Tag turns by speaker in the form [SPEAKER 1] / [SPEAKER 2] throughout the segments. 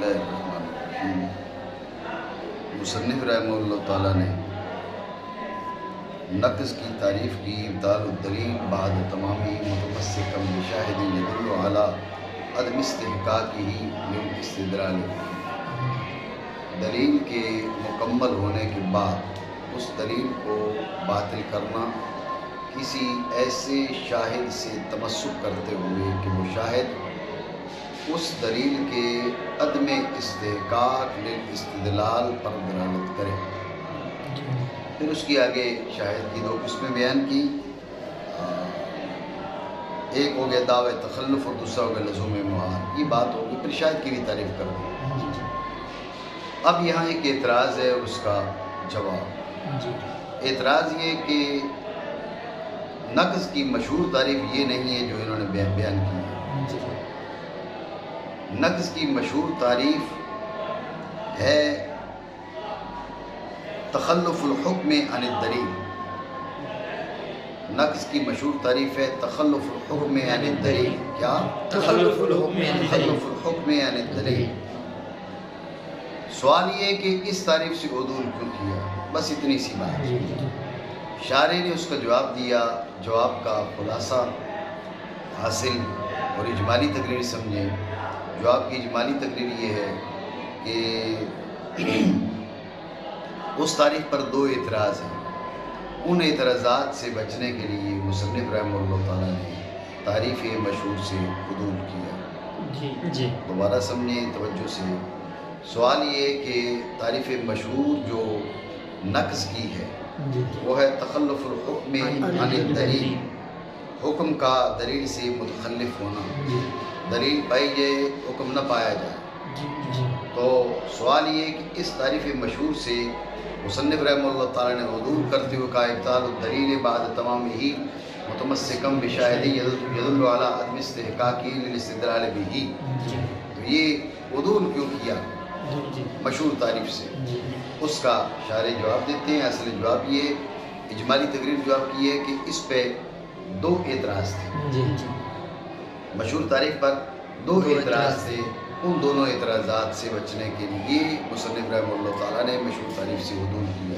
[SPEAKER 1] اللہ الرحمن الرحیم۔ مصنف رحمہ اللہ تعالیٰ نے نقص کی تعریف کی ابطال الدلیل بعد تمامی متمسکم بشاہد یدل علی عدم استحقاقہ للاستدلال، دلیل کے مکمل ہونے کے بعد اس دلیل کو باطل کرنا کسی ایسے شاہد سے تمسک کرتے ہوئے کہ وہ شاہد اس دلیل کے عدم استحقاق للاستدلال پر دلالت کرے۔ پھر اس کی آگے شاہد کی دو قسمیں بیان کی، ایک ہو گیا دعوی تخلف اور دوسرا ہو گیا لزوم معاد، یہ بات ہوگی۔ پھر شاہد کی بھی تعریف کر دی۔ اب یہاں ایک اعتراض ہے اور اس کا جواب۔ اعتراض یہ کہ نقص کی مشہور تعریف یہ نہیں ہے جو انہوں نے بیان کی ہے۔ نقص کی مشہور تعریف ہے تخلف الحکم عن الدلیل۔ نقص کی مشہور تعریف ہے تخلف الحکم عن الدلیل۔ کیا؟
[SPEAKER 2] تخلف الحکم
[SPEAKER 1] عن الدلیل۔ سوال یہ ہے کہ اس تعریف سے عدول کیوں کیا؟ بس اتنی سی بات۔ شارح نے اس کا جواب دیا، جواب کا خلاصہ حاصل اور اجمالی تقریر سمجھیں۔ جواب کی اجمالی تقریر یہ ہے کہ اس تعریف پر دو اعتراض ہیں۔ ان اعتراضات سے بچنے کے لیے مصنف رحمہ اللہ تعالیٰ نے تعریف مشہور سے عدول کیا۔ دوبارہ سمجھیں توجہ سے۔ سوال یہ ہے کہ تعریف مشہور جو نقص کی ہے وہ ہے تخلف الحکم عن الدلیل، حکم کا دلیل سے متخلف ہونا، دلیل پائی جائے حکم نہ پایا جائے۔ تو سوال یہ ہے کہ اس تعریف مشہور سے مصنف رحمہ اللہ تعالیٰ نے عدول کرتے ہوئے کہا ابطال الدلیل بعد تمام ہی متمسکم بشاہد یدل علی عدم استحقاقہ للاستدلال بہ، تو یہ عدول کیوں کیا مشہور تعریف سے؟ اس کا شارح جواب دیتے ہیں۔ اصل جواب یہ اجمالی تقریر جواب کی ہے کہ اس پہ دو اعتراض تھے، مشہور تعریف پر دو اعتراض تھے۔ ان دونوں اعتراضات سے بچنے کے لیے مصنف رحمہ اللہ تعالیٰ نے مشہور تعریف سے عدول کیا۔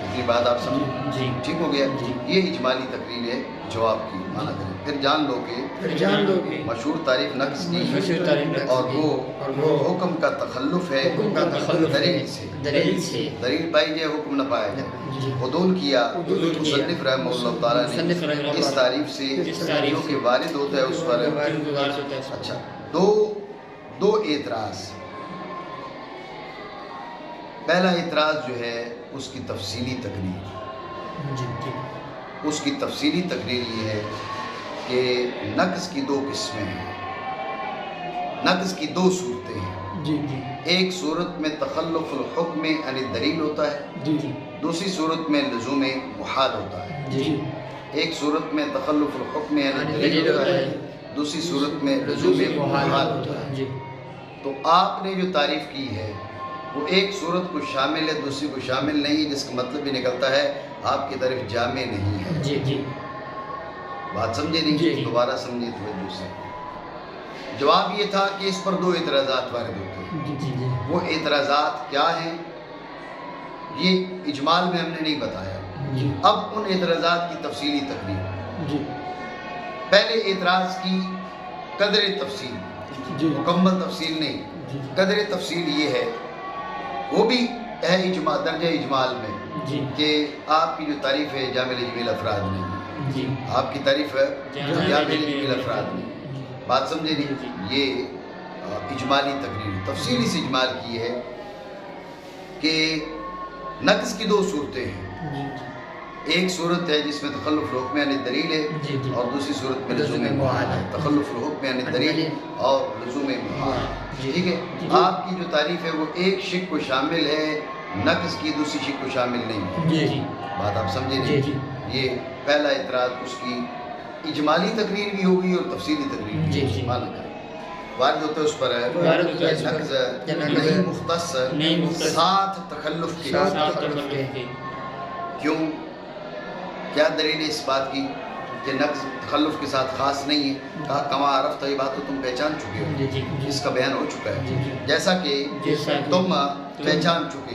[SPEAKER 1] اتنی بات آپ سمجھیں؟ ٹھیک ہو گیا؟ یہ اجمالی تقریر ہے جواب کی، مانا کریں۔ پھر جان لو کہ مشہور تعریف نقص کی اور وہ حکم کا تخلف ہے دلیل سے، دلیل پائی جائے حکم نہ پایا جائے۔ عدول کیا مصنف رحمہ اللہ تعالیٰ نے اس تعریف سے جو کہ وارد ہوتا ہے اس پر۔ اچھا، دو اعتراض۔ پہلا اعتراض جو ہے اس کی تفصیلی تقریر، اس کی تفصیلی تقریر یہ ہے کہ نقص کی دو قسمیں ہیں، نقص کی دو صورتیں ہیں۔ ایک صورت میں تخلف الحکم عن الدلیل ہوتا ہے، دوسری صورت میں لزوم محال ہوتا ہے۔ ایک صورت میں تخلف الحکم عن الدلیل ہوتا ہے، دوسری صورت میں لزوم محال ہوتا ہے۔ تو آپ نے جو تعریف کی ہے وہ ایک صورت کو شامل ہے، دوسری کو شامل نہیں، جس کا مطلب بھی نکلتا ہے آپ کی طرف جامع نہیں ہے۔ بات سمجھے نہیں؟ دوبارہ سمجھے توجہ سے۔ جواب یہ تھا کہ اس پر دو اعتراضات وارد ہوتے ہیں۔ وہ اعتراضات کیا ہیں یہ اجمال میں ہم نے نہیں بتایا۔ اب ان اعتراضات کی تفصیلی تقریر۔ پہلے اعتراض کی قدر تفصیل، مکمل تفصیل نہیں، قدر تفصیل یہ ہے، وہ بھی ہے درجہ اجمال میں، کہ آپ کی جو تعریف ہے جامع جمیل افراد نہیں، آپ کی تعریف ہے جامع جمیل افراد نہیں۔ بات سمجھے نہیں؟ یہ اجمالی تقریر تفصیلی سے اجمال کی ہے کہ نقص کی دو صورتیں ہیں۔ ایک صورت ہے جس میں تخلف الحکم عن الدلیل ہے اور دوسری صورت میں لزوم محال ہے۔ تخلف الحکم عن الدلیل اور لزوم محال، ٹھیک ہے۔ آپ کی جو تعریف ہے وہ ایک شق کو شامل ہے، نقص کی دوسری شق کو شامل نہیں ہے۔ بات آپ سمجھے نہیں؟ یہ پہلا اعتراض، اس کی اجمالی تقریر بھی ہوگی اور تفصیلی تقریر بھی ہوگی۔ وارد ہوتا ہے اس پر نقص نہیں مختص ساتھ تخلف کے۔ کیوں؟ کیا دلیل ہے اس بات کی کہ نقص تخلف کے ساتھ خاص نہیں ہے. کہا کما عرفت، یہ بات تو تم پہچان چکے ہو، اس کا بیان ہو چکا ہے، جیسا کہ تم پہچان چکے.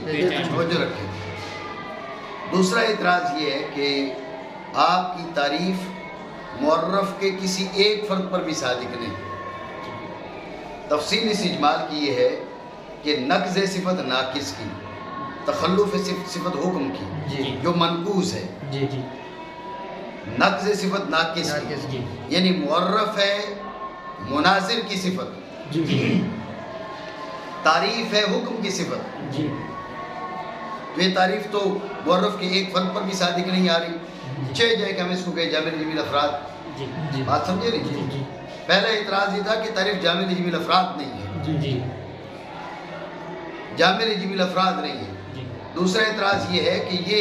[SPEAKER 1] توجہ رکھیں. دوسرا اعتراض یہ ہے کہ آپ کی تعریف معرف کے کسی ایک فرد پر بھی صادق نہیں. تفصیل اس اجمال کی یہ ہے کہ نقض صفت ناقص کی، تخلف صفت حکم کی جو منقوص ہے. نقض صفت ناقص کی یعنی معرف ہے مناظر کی صفت، تعریف ہے حکم کی صفت. تو یہ تعریف تو معرف کے ایک فرد پر بھی صادق نہیں آ رہی. جائے کہ ہم اس کو کہیں جامع جمیل افراد. بات سمجھے نہیں؟ پہلا اعتراض یہ تھا کہ تعریف جامع جمیل افراد نہیں ہے، جامع جمیل افراد نہیں ہے. دوسرا اعتراض یہ ہے کہ یہ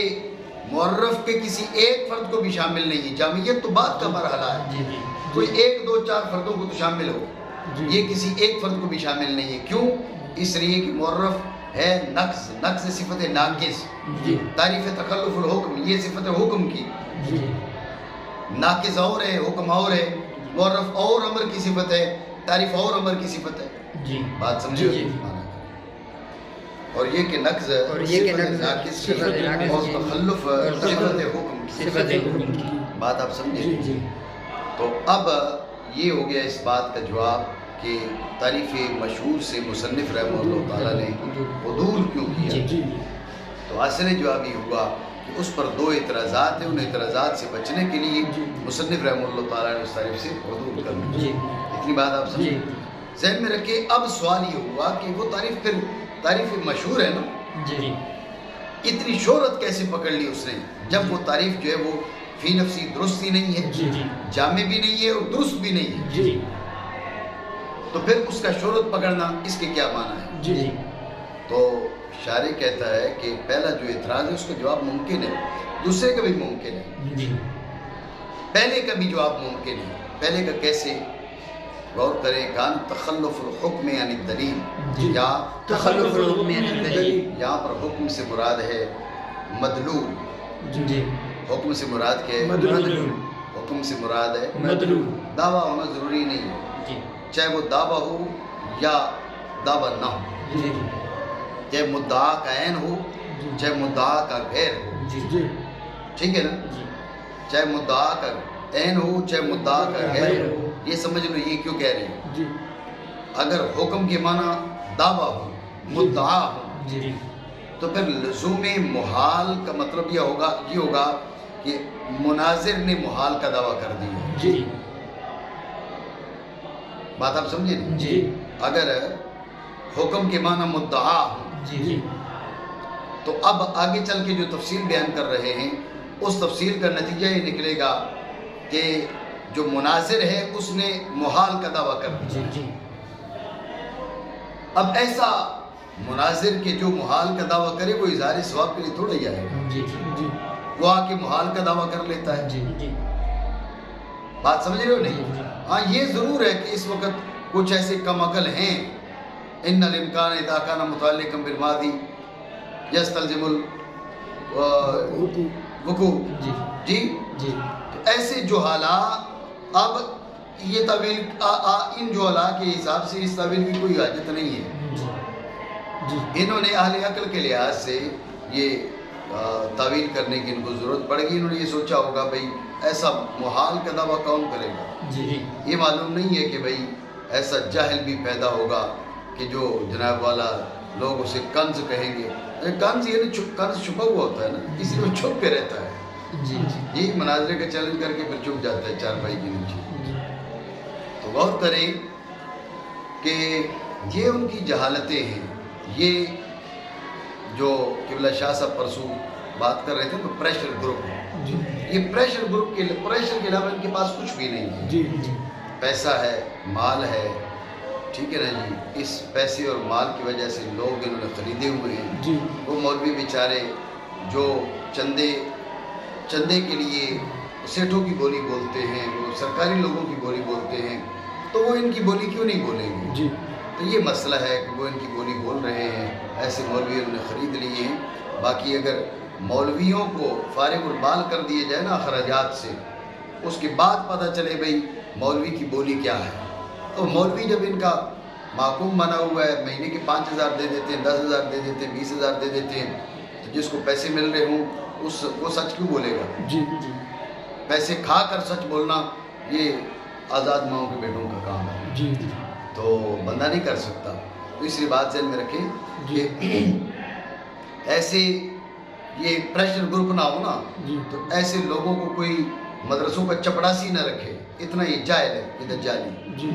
[SPEAKER 1] معرف کے کسی ایک فرد کو بھی شامل نہیں ہے. جامعیت تو بات کا مرحلہ ہے، کوئی ایک دو چار فردوں کو تو شامل ہو، یہ کسی ایک فرد کو بھی شامل نہیں ہے. کیوں؟ اس لیے کہ معرف ہے نقص صفت ناقص. تعریف تخلف الحکم یہ صفت حکم کی، ناقص اور ہے، حکم اور ہے. معرف اور امر کی صفت ہے، تعریف اور امر کی صفت ہے. بات سمجھے؟ اور یہ کہ نقض صفت ناقص کی اور تخلف صفت حکم کی. بات آپ سمجھے؟ تو اب یہ ہو گیا اس بات کا جواب کہ تعریف مشہور سے مصنف رحمہ اللہ تعالیٰ نے عدول کیوں کیا. تو اصل جواب یہ ہوا کہ اس پر دو اعتراضات ہیں. ان اعتراضات سے بچنے کے لیے مصنف رحمہ اللہ تعالیٰ نے اس تعریف سے عدول کر لی. اتنی بات آپ سمجھیں، ذہن میں رکھیں. اب سوال یہ ہوا کہ وہ تعریف پھر تعریف مشہور ہے نا، اتنی شہرت کیسے پکڑ لی اس نے جب وہ تعریف جو ہے وہ فی نفسی درست ہی نہیں ہے، جامع بھی نہیں ہے اور درست بھی نہیں ہے. تو پھر اس کا شہرت پکڑنا اس کے کیا معنی ہے؟ تو شارح کہتا ہے کہ پہلا جو اعتراض ہے اس کا جواب ممکن ہے، دوسرے کا بھی ممکن ہے، پہلے کا بھی جواب ممکن ہے. پہلے کا کیسے؟ غور کریں. کان تخلف الحکم عن الدلیل، یا
[SPEAKER 2] تخلف الحکم عن الدلیل،
[SPEAKER 1] یہاں پر حکم سے مراد ہے مدلول. حکم سے مراد کیا ہے؟
[SPEAKER 2] مدلول.
[SPEAKER 1] حکم سے مراد ہے
[SPEAKER 2] مدلول.
[SPEAKER 1] دعویٰ ہونا ضروری نہیں ہے، چاہے وہ دعویٰ ہو یا دعویٰ نہ ہو، چاہے مدعا کا عین ہو چاہے مدعا کا غیر ہو. ٹھیک ہے نا؟ چاہے مدعا کا عین ہو چاہے مدعا کا غیر ہو. یہ سمجھ لو یہ کیوں کہہ رہے ہیں. اگر حکم کے معنی دعویٰ ہو، مدعا ہو، تو پھر لزوم محال کا مطلب یہ ہوگا کہ مناظر نے محال کا دعویٰ کر دیا. بات آپ سمجھے نہیں؟ اگر حکم کے معنی مدعا ہو تو اب آگے چل کے جو تفصیل بیان کر رہے ہیں اس تفصیل کا نتیجہ یہ نکلے گا کہ جو مناظر ہے اس نے محال کا دعویٰ کر دیا. اب ایسا مناظر کے جو محال کا دعویٰ کرے وہ اظہار ثواب کے لیے تھوڑا ہی آئے گا، وہ آ کے محال کا دعویٰ کر لیتا ہے. بات سمجھ رہے ہو نہیں؟ ہاں یہ ضرور ہے کہ اس وقت کچھ ایسے کم عقل ہیں، ان الامکان اذا کان متعلقا بالماضی یستلزم الوقوع. جی ایسے جہالا، اب یہ تعویل ان جہالا کے حساب سے اس تعویل کی کوئی حاجت نہیں ہے. انہوں نے اہل عقل کے لحاظ سے یہ تعویل کرنے کی ان کو ضرورت پڑ گئی. انہوں نے یہ سوچا ہوگا بھئی ایسا محال کا دعویٰ کون کرے گا. یہ معلوم نہیں ہے کہ بھئی ایسا جاہل بھی پیدا ہوگا کہ جو جناب والا لوگ اسے کنز کہیں گے. کنز یہ کنز چھپا ہوا ہوتا ہے نا، اس لیے وہ چھپ کے رہتا ہے. یہ مناظرے کا چیلنج کر کے پھر چھپ جاتا ہے چار بھائی کے نیچے. تو غور کریں کہ یہ ان کی جہالتیں ہیں. یہ جو قبلہ شاہ صاحب پرسوں بات کر رہے تھے تو پریشر گروپ ہے. یہ پریشر گروپ کے پریشر کے علاوہ ان کے پاس کچھ بھی نہیں ہے. پیسہ ہے، مال ہے، ٹھیک ہے نا جی. اس پیسے اور مال کی وجہ سے لوگ انہوں نے خریدے ہوئے ہیں. وہ مولوی بیچارے جو چندے کے لیے سیٹھوں کی بولی بولتے ہیں، وہ سرکاری لوگوں کی بولی بولتے ہیں، تو وہ ان کی بولی کیوں نہیں بولیں گے؟ تو یہ مسئلہ ہے کہ وہ ان کی بولی بول رہے ہیں. ایسے مولوی انہوں نے خرید لیے ہیں. باقی اگر مولویوں کو فارغ البال کر دیے جائے نا اخراجات سے اس کے بعد پتہ چلے بھئی مولوی کی بولی کیا ہے. تو مولوی جب ان کا محکوم بنا ہوا ہے، مہینے کے 5,000 دے دیتے ہیں، 10,000 دے دیتے ہیں، 20,000 دے دیتے ہیں، تو جس کو پیسے مل رہے ہوں وہ سچ کیوں بولے گا؟
[SPEAKER 3] جی جی
[SPEAKER 1] پیسے کھا کر سچ بولنا یہ آزاد ماؤں کے بیٹوں کا کام ہے.
[SPEAKER 3] جی جی
[SPEAKER 1] تو بندہ نہیں کر سکتا. تو اس لیے بات ذہن میں رکھیں کہ ایسے یہ پریشر گروپ نہ ہو نا،
[SPEAKER 3] جی
[SPEAKER 1] تو ایسے لوگوں کو کوئی مدرسوں کا چپڑاسی نہ رکھے. اتنا یہ جاہل ہے، یہ دجالی.
[SPEAKER 3] جی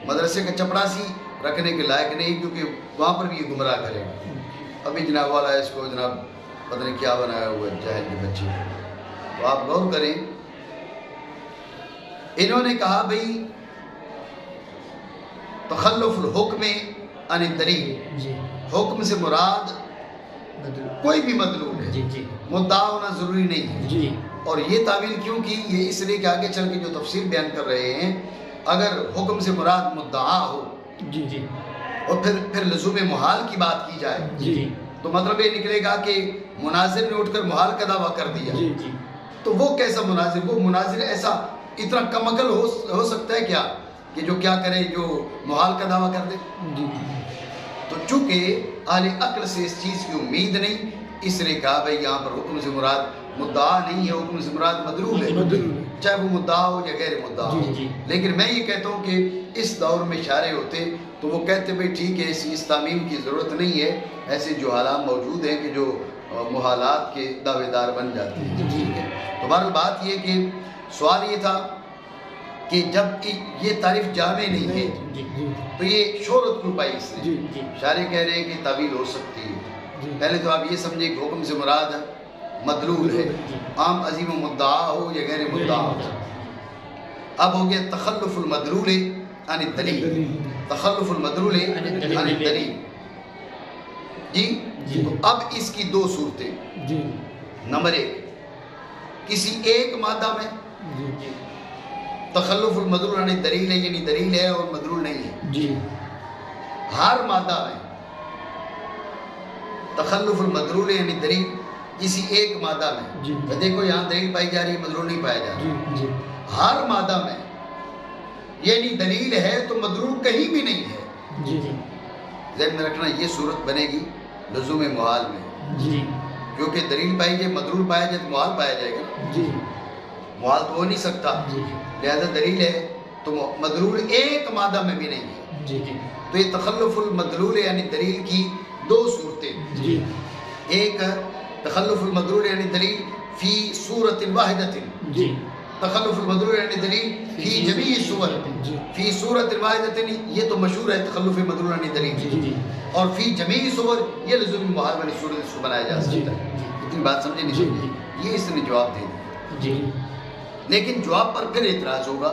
[SPEAKER 1] مدرسے کا چپڑاسی رکھنے کے لائق نہیں، کیونکہ وہاں پر بھی یہ گمراہ کرے گا. ابھی جناب والا ہے اس کو جناب پتہ نہیں کیا بنایا ہوا ہے، جاہل کے بچے. تو آپ غور کریں، انہوں نے کہا بھئی تخلف الحکم عن الدلیل،
[SPEAKER 2] جی
[SPEAKER 1] حکم سے مراد کوئی بھی مطلوب ہے،
[SPEAKER 2] جی جی
[SPEAKER 1] مدعا ہونا ضروری نہیں ہے.
[SPEAKER 3] جی
[SPEAKER 1] اور یہ تعویل کیوں کی؟ یہ اس لیے کہ آگے چل کے جو تفسیر بیان کر رہے ہیں، اگر حکم سے مراد مدعا ہو
[SPEAKER 3] جی جی
[SPEAKER 1] اور پھر لزوم محال کی بات کی جائے،
[SPEAKER 2] جی
[SPEAKER 1] تو مطلب یہ نکلے گا کہ مناظر نے اٹھ کر محال کا دعویٰ کر دیا.
[SPEAKER 3] جی جی
[SPEAKER 1] تو وہ کیسا مناظر؟ وہ مناظر ایسا اتنا کم عقل ہو سکتا ہے کیا کہ جو کیا کرے، جو محال کا دعویٰ کر دے؟
[SPEAKER 3] جی
[SPEAKER 1] تو چونکہ اہل عقل سے اس چیز کی امید نہیں، اس لیے کہا بھائی یہاں پر حکم سے مراد مدعا نہیں ہے، حکم سے مراد مدلول ہے، چاہے وہ مدعا ہو یا غیر مدعا ہو.
[SPEAKER 2] جی جی
[SPEAKER 1] لیکن میں یہ کہتا ہوں کہ اس دور میں شارع ہوتے تو وہ کہتے بھائی ٹھیک ہے، اس تعمیم کی ضرورت نہیں ہے. ایسے جو حالات موجود ہیں کہ جو محالات کے دعوے دار بن جاتے ہیں. ٹھیک ہے. تو بہرحال بات یہ کہ سوال یہ تھا کہ جب یہ تعریف جامع نہیں ہے
[SPEAKER 2] جی
[SPEAKER 1] تو یہ شہرت کیوں پائی اس نے؟
[SPEAKER 3] جی
[SPEAKER 2] جی
[SPEAKER 1] شارع کہہ رہے ہیں کہ تعویل ہو سکتی ہے.
[SPEAKER 3] جی
[SPEAKER 1] پہلے تو آپ یہ سمجھے کہ حکم سے مراد مدلول ہے، عام عظیم و مدعا ہو یا غیر مدعا ہو. اب ہو گیا تخلف المدلول عن الدلیل، تخلف المدلول عن الدلیل. جی
[SPEAKER 2] جی.
[SPEAKER 1] تو اب اس کی دو صورتیں.
[SPEAKER 3] جی
[SPEAKER 1] نمبر 1، کسی ایک مادہ میں
[SPEAKER 3] جی
[SPEAKER 1] تخلف المدلول عن الدلیل ہے، یعنی دلیل ہے اور مدلول نہیں ہے.
[SPEAKER 3] جی
[SPEAKER 1] ہر مادہ میں تخلف المدلول یعنی دلیل کسی ایک مادہ میں.
[SPEAKER 3] جی.
[SPEAKER 1] دیکھو یہاں دلیل پائی جا رہی ہے، مدلول نہیں پایا جا رہا.
[SPEAKER 3] جی جی
[SPEAKER 1] ہر مادہ میں یعنی دلیل ہے تو مدلول کہیں بھی نہیں ہے.
[SPEAKER 3] جی
[SPEAKER 1] ذہن میں رکھنا، یہ صورت بنے گی لزوم محال میں،
[SPEAKER 2] جی
[SPEAKER 1] کیونکہ دلیل پائی جائے مدلول پایا جائے تو محال پایا جائے گا.
[SPEAKER 3] جی
[SPEAKER 1] محال تو ہو نہیں سکتا،
[SPEAKER 2] جی
[SPEAKER 1] لہذا دلیل ہے تو مدلول ایک مادہ میں بھی نہیں ہے.
[SPEAKER 2] جی جی
[SPEAKER 1] تو یہ تخلف المدلول یعنی دلیل کی دو صورتیں.
[SPEAKER 3] جی
[SPEAKER 1] ایک تخلف المدلول یعنی دلیل فی صورت واحدۃ،
[SPEAKER 3] جی
[SPEAKER 1] تخلف المدلول یعنی دلیل فی جمیع صور،
[SPEAKER 3] جی
[SPEAKER 1] فی صورت واحدۃ یہ تو مشہور ہے تخلف مدلول یعنی
[SPEAKER 2] جی
[SPEAKER 1] دلیل.
[SPEAKER 2] جی
[SPEAKER 1] اور فی جمیع صور یہ لزوم محال والی صورت اس کو بنایا جا سکتا ہے. اتنی بات سمجھے نہیں
[SPEAKER 3] جی.
[SPEAKER 1] سمجھے؟ یہ اس نے جواب دے دیا.
[SPEAKER 2] جی
[SPEAKER 1] لیکن جواب پر پھر اعتراض ہوگا.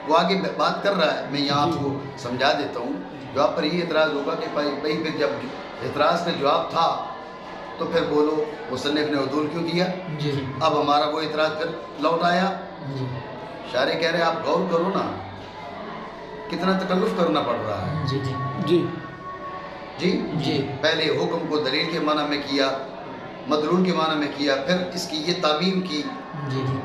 [SPEAKER 1] وہ آگے بات کر رہا ہے، میں یہاں آپ کو سمجھا دیتا ہوں. جواب پر یہ اعتراض ہوگا کہ بھائی پھر جب اعتراض کا جواب تھا تو پھر بولو مصنف نے عدول کیوں کیا؟
[SPEAKER 2] جی
[SPEAKER 1] اب ہمارا وہ اعتراض پھر لوٹ آیا.
[SPEAKER 2] جی
[SPEAKER 1] شارع کہہ رہے ہیں آپ غور کرو نا، کتنا تکلف کرنا پڑ رہا ہے.
[SPEAKER 2] جی جی
[SPEAKER 3] جی
[SPEAKER 1] جی
[SPEAKER 2] جی
[SPEAKER 1] پہلے حکم کو دلیل کے معنی میں کیا، مدلول کے معنی میں کیا، پھر اس کی یہ تعمیم کی
[SPEAKER 2] جی جی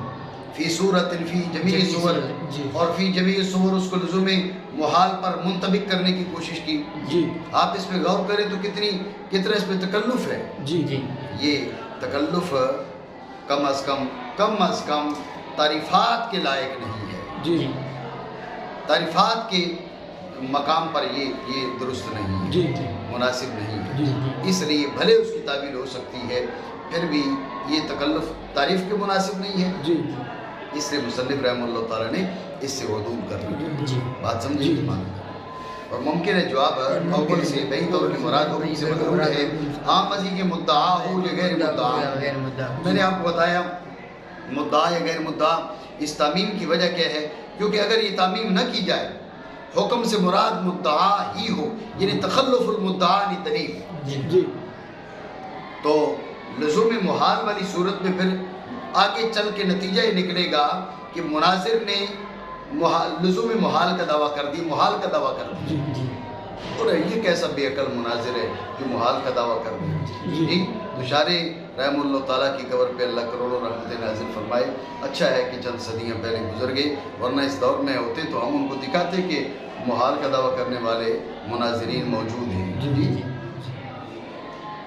[SPEAKER 1] فی صورت فی جمیع صور،
[SPEAKER 2] جی
[SPEAKER 1] اور فی جمیع صور اس کو لزوم محال پر منطبق کرنے کی کوشش کی.
[SPEAKER 3] جی
[SPEAKER 1] آپ اس پہ غور کریں تو کتنا اس پہ تکلف ہے.
[SPEAKER 3] جی
[SPEAKER 2] جی
[SPEAKER 1] یہ تکلف کم از کم تعریفات کے لائق نہیں ہے.
[SPEAKER 3] جی
[SPEAKER 1] تعریفات کے مقام پر یہ درست نہیں ہے،
[SPEAKER 3] جی
[SPEAKER 1] مناسب نہیں ہے.
[SPEAKER 3] جی
[SPEAKER 1] اس لیے بھلے اس کی تعبیر ہو سکتی ہے، پھر بھی یہ تکلف تعریف کے مناسب نہیں ہے.
[SPEAKER 3] جی
[SPEAKER 1] اس لیے مصنف رحمہ اللہ تعالیٰ نے اس سے عدول کر دیا.
[SPEAKER 2] جی
[SPEAKER 1] بات سمجھے
[SPEAKER 3] جی.
[SPEAKER 1] ایمان. اور ممکن ہے جواب اول سے بہی طور پر مراد حکم سے مدلول ہے، عام ازی کے مدعا ہو یا غیر مدعا.
[SPEAKER 2] غیر مدعا.
[SPEAKER 1] میں نے آپ کو بتایا مدعا یا غیر مدعا اس تعمیم کی وجہ کیا ہے، کیونکہ اگر یہ تعمیم نہ کی جائے، حکم سے مراد مدعا ہی ہو یعنی تخلف المدعا عن دلیل،
[SPEAKER 2] جی
[SPEAKER 3] جی
[SPEAKER 1] تو لزوم محال والی صورت میں پھر آگے چل کے نتیجہ یہ نکلے گا کہ مناظر نے لزوم محال کا دعویٰ کر دی، محال کا دعویٰ کر دی.
[SPEAKER 3] جی
[SPEAKER 2] جی
[SPEAKER 1] اور یہ کیسا بے عقل مناظر ہے جو محال کا دعویٰ کر دے. جی دشارے رحم اللہ تعالیٰ کی قبر پہ اللہ کروڑوں رحمتیں نازل فرمائے. اچھا ہے کہ چند صدیاں پہلے گزر گئے، ورنہ اس دور میں ہوتے تو ہم ان کو دکھاتے کہ محال کا دعویٰ کرنے والے مناظرین موجود ہیں. جی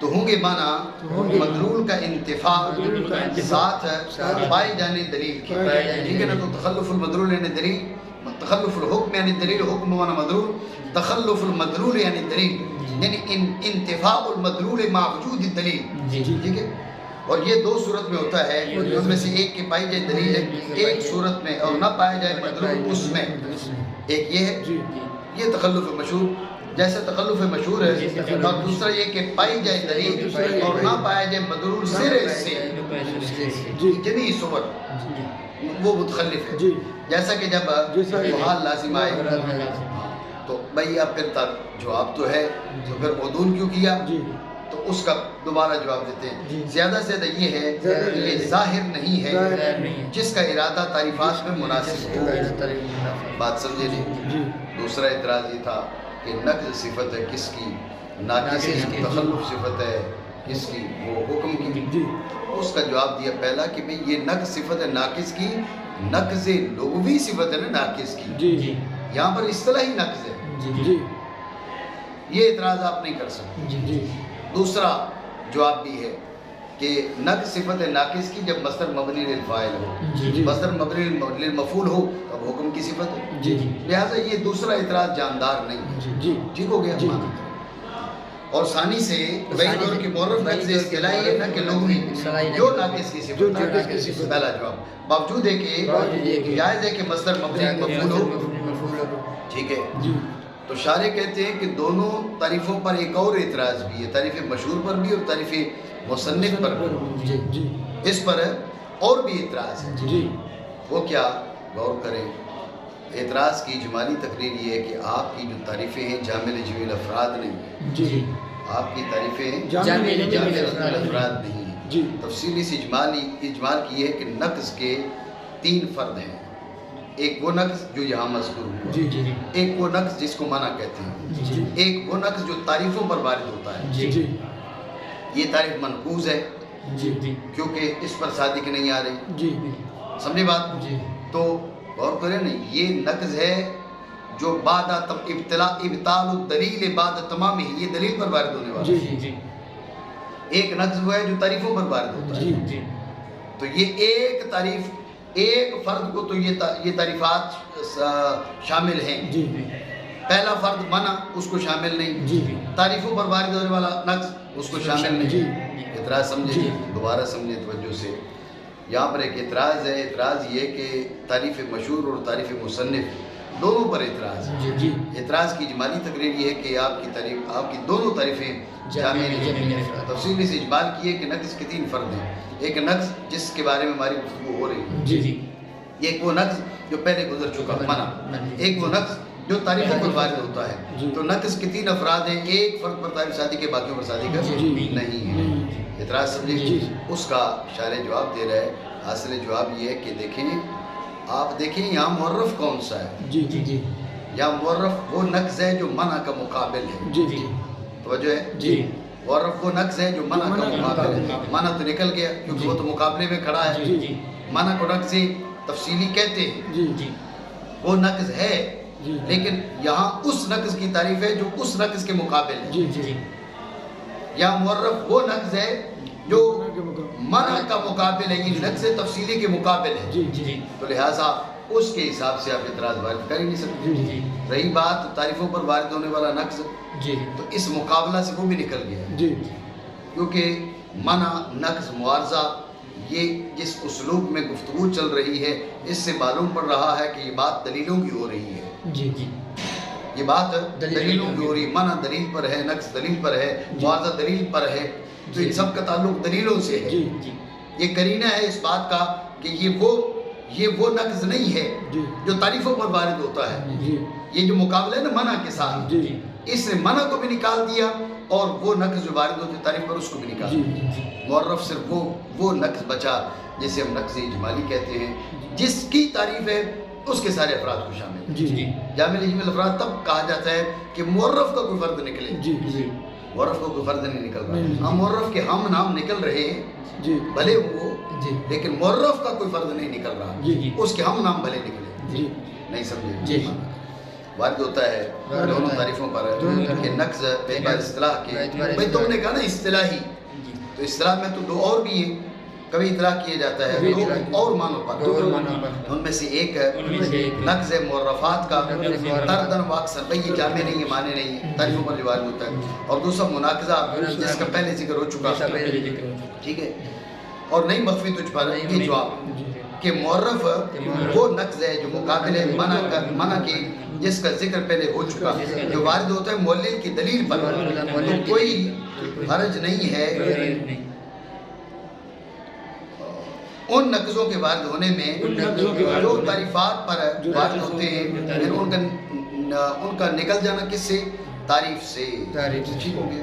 [SPEAKER 1] تو ہوں گے مانا مدلول کا انتفاع ساتھ پائے جانے دلیل کی. ٹھیک ہے نا. تو تخلف المدلول یعنی دلیل، تخلف الحکم یعنی دلیل، حکم مانا مدلول، تخلف المدلول یعنی دلیل، یعنی انتفاع المدلول مع وجود الدلیل. ٹھیک ہے. اور یہ دو صورت میں ہوتا ہے، ان میں سے ایک کی پائی جائے دلیل ہے ایک صورت میں، اور نہ پایا جائے مدلول اس میں. ایک یہ ہے، یہ تخلف مشہور جیسے تخلف مشہور ہے، اور دوسرا یہ کہ پائی جائے دلیل اور نہ پایا جائے مدلول سرے سے جنی صور وہ متخلف ہے. جیسا کہ جب محال لازم آئے تو بھائی اب پھر جواب تو ہے تو پھر عدول کیوں کیا، تو اس کا دوبارہ جواب دیتے ہیں. زیادہ سے زیادہ یہ ہے کہ یہ ظاہر نہیں ہے جس کا ارادہ تعریفات میں مناسب ہو. بات سمجھے نہیں. دوسرا اعتراض یہ تھا کہ نقض صفت ہے کس کی، ناقص تخلف صفت ہے کس کی، وہ حکم کی. اس کا جواب دیا پہلا کہ بھئی یہ نقض صفت ہے ناقص کی، نقض لغوی صفت ہے نا ناقص کی، یہاں پر اصطلاحی نقض ہے. یہ اعتراض آپ نہیں کر سکتے. دوسرا جواب بھی ہے کہ نقض صفت ہے ناقص کی جب مصدر مبنی للفاعل ہو، مصدر مبنی للمفعول ہو تب حکم کی صفت ہے. لہٰذا یہ دوسرا اعتراض جاندار نہیں ہے. ٹھیک ہو گیا. اور ثانی سے بین کے معرف نقض اصطلاحی ہے نہ کہ لغوی جو ناقص کی صفت ہے. پہلا جواب باوجود ہے کہ جائز ہے کہ مصدر مبنی للمفعول ہو. ٹھیک ہے. تو شارح کہتے ہیں کہ دونوں تعریفوں پر ایک اور اعتراض بھی ہے، تعریف مشہور پر بھی اور تعریف مصنف پر بھی. اس پر اور بھی اعتراض ہے. وہ کیا؟ غور کریں. اعتراض کی اجمالی تقریر یہ ہے کہ آپ کی جو تعریفیں ہیں جامع جمیل افراد نہیں، آپ کی تعریفیں جامع افراد نہیں ہیں. تفصیلی سے اجمال کی ہے کہ نقض کے 3 فرد ہیں. ایک وہ نقض جو یہاں مذکور ہوا، ایک وہ نقض جس کو منع کہتے ہیں، ایک وہ نقض جو تعریفوں پر وارد ہوتا ہے. یہ تعریف منقوض ہے کیونکہ اس پر صادق نہیں آ رہی. سمجھے بات؟ تو غور کریں نا، یہ نقض ہے جو بعد ابطال الدلیل بعد تمام ہی، یہ دلیل پر وارد ہونے والا ہے. ایک نقض وہ ہے جو تعریفوں پر وارد ہوتا ہے. تو یہ ایک تعریف، ایک فرد کو تو یہ تعریفات شامل ہیں. پہلا فرد منع اس کو شامل نہیں، تعریفوں پر وارد ہونے والا نقض اس کو شامل نہیں. اعتراض سمجھے، دوبارہ سمجھے توجہ سے. یہاں پر ایک اعتراض ہے. اعتراض یہ کہ تعریف مشہور اور تعریف مصنف دونوں پر اعتراض ہے. اعتراض کی اجمالی تقریر یہ ہے کہ آپ کی دونوں تعریفیں جامع نہیں. تفصیلی سے اجمال کی ہے کہ نقض کے 3 فرد ہیں. ایک نقض جس کے بارے میں ہماری گفتگو ہو رہی ہے، ایک وہ نقض جو پہلے گزر چکا منع، ایک وہ نقض جو تعریفوں پر وارد ہوتا ہے. تو نقض کے 3 افراد ہیں، ایک فرد پر تعریف صادق ہے، باقیوں پر صادق نہیں ہے. اعتراض سمجھے. اس کا شارح جواب دے رہا ہے. حاصل جواب یہ ہے کہ دیکھیں، آپ دیکھیں یہاں معرف کون سا ہے. یہاں معرف وہ نقض ہے جو منع کا مقابل ہے. توجہ ہے. معرف وہ نقض ہے جو منع کا مقابل ہے. منع تو نکل گیا کیونکہ وہ تو مقابلے میں کھڑا ہے. منع کو نقض تفصیلی کہتے ہیں، وہ نقض ہے، لیکن یہاں اس نقض کی تعریف ہے جو اس نقض کے مقابل ہے. یہاں معرف وہ نقض ہے جو منع کا مقابل ہے، یہ نقض تفصیلی کے مقابل ہے. تو لہٰذا اس کے حساب سے آپ اعتراض وارد کر ہی نہیں سکتے. رہی بات تعریفوں پر وارد ہونے والا نقض، تو اس مقابلہ سے وہ بھی نکل گیا. کیونکہ منع، نقض، معارضہ، یہ جس اسلوب میں گفتگو چل رہی ہے اس سے معلوم پڑ رہا ہے کہ یہ بات دلیلوں کی ہو رہی ہے. یہ بات دلیلوں کی ہو رہی ہے. منع دلیل پر ہے، نقض دلیل پر ہے، معارضہ دلیل پر ہے. تو ان سب کا تعلق دلیلوں سے ہے. یہ قرینہ ہے اس بات کا کہ یہ وہ نقض نہیں ہے جو تعریفوں پر وارد ہوتا ہے. یہ جو مقابلہ ہے نا منع کے ساتھ، اس نے منع کو بھی نکال دیا اور وہ نقض جو وارد ہوتے تعریف پر اس کو بھی نکال دیا. معرف صرف وہ نقض بچا جسے ہم نقض اجمالی کہتے ہیں، جس کی تعریف ہے اس کے سارے افراد کو شامل ہے.
[SPEAKER 3] جی
[SPEAKER 1] جامع اجمل افراد تب کہا جاتا ہے کہ معرف کا کوئی فرد نکلے.
[SPEAKER 3] جی جی
[SPEAKER 1] معرف کا کوئی فرد نہیں نکل
[SPEAKER 3] نہیں.
[SPEAKER 1] رہا. ہم معرف کے ہم نام نکل رہے ہیں
[SPEAKER 3] جی
[SPEAKER 1] بھلے وہ
[SPEAKER 2] جی
[SPEAKER 1] لیکن معرف کا کوئی فرد نہیں نکل رہا.
[SPEAKER 3] جی
[SPEAKER 1] اس کے ہم نام بھلے نکلے.
[SPEAKER 3] جی
[SPEAKER 1] نہیں سمجھے؟
[SPEAKER 2] جی.
[SPEAKER 1] وارد ہوتا ہے
[SPEAKER 2] وارد
[SPEAKER 1] دونوں
[SPEAKER 2] ہوتا ہے.
[SPEAKER 1] تعریفوں پر
[SPEAKER 2] دونوں
[SPEAKER 1] کہ نقض اعتبار اصطلاح کے
[SPEAKER 2] اعتبار
[SPEAKER 1] بھائی تم
[SPEAKER 2] اصطلاح.
[SPEAKER 1] نے کہا نا اصطلاحی تو اصطلاح میں تو دو اور بھی ہیں. کبھی اطلاق کیا جاتا ہے
[SPEAKER 3] کبھی
[SPEAKER 1] دو
[SPEAKER 3] اطلاق.
[SPEAKER 1] اور معنوں پر.
[SPEAKER 2] دو اور معنوں پر.
[SPEAKER 1] ان میں سے ایک
[SPEAKER 2] ان میں سے ایک
[SPEAKER 1] نقض معرفات کا
[SPEAKER 2] نقض معرفات.
[SPEAKER 1] تردن واکثر بھائی یہ جامع نہیں ہے معنی نہیں ہے تعریفوں پر جو وارد ہوتا ہے. اور دوسرا مناقضہ جس کا پہلے ذکر ہو چکا.
[SPEAKER 2] جیسا پہلے ذکر ہو چکا.
[SPEAKER 1] ٹھیک ہے. اور نہیں مخفی تجھ پر یہ
[SPEAKER 2] نہیں.
[SPEAKER 1] جواب کہ معرف وہ نقض ہے جو مقابل منع کی جس کا ذکر پہلے ہو چکا جو وارد ہوتا ہے معلل کی دلیل پر. تو کوئی حرج نہیں ہے ان نقضوں کے وارد ہونے میں جو تعریفات پر وارد ہوتے ہیں یعنی ان کا نکل جانا کس سے؟ تعریف سے.
[SPEAKER 2] تعریف سے.
[SPEAKER 1] ٹھیک ہو گیا.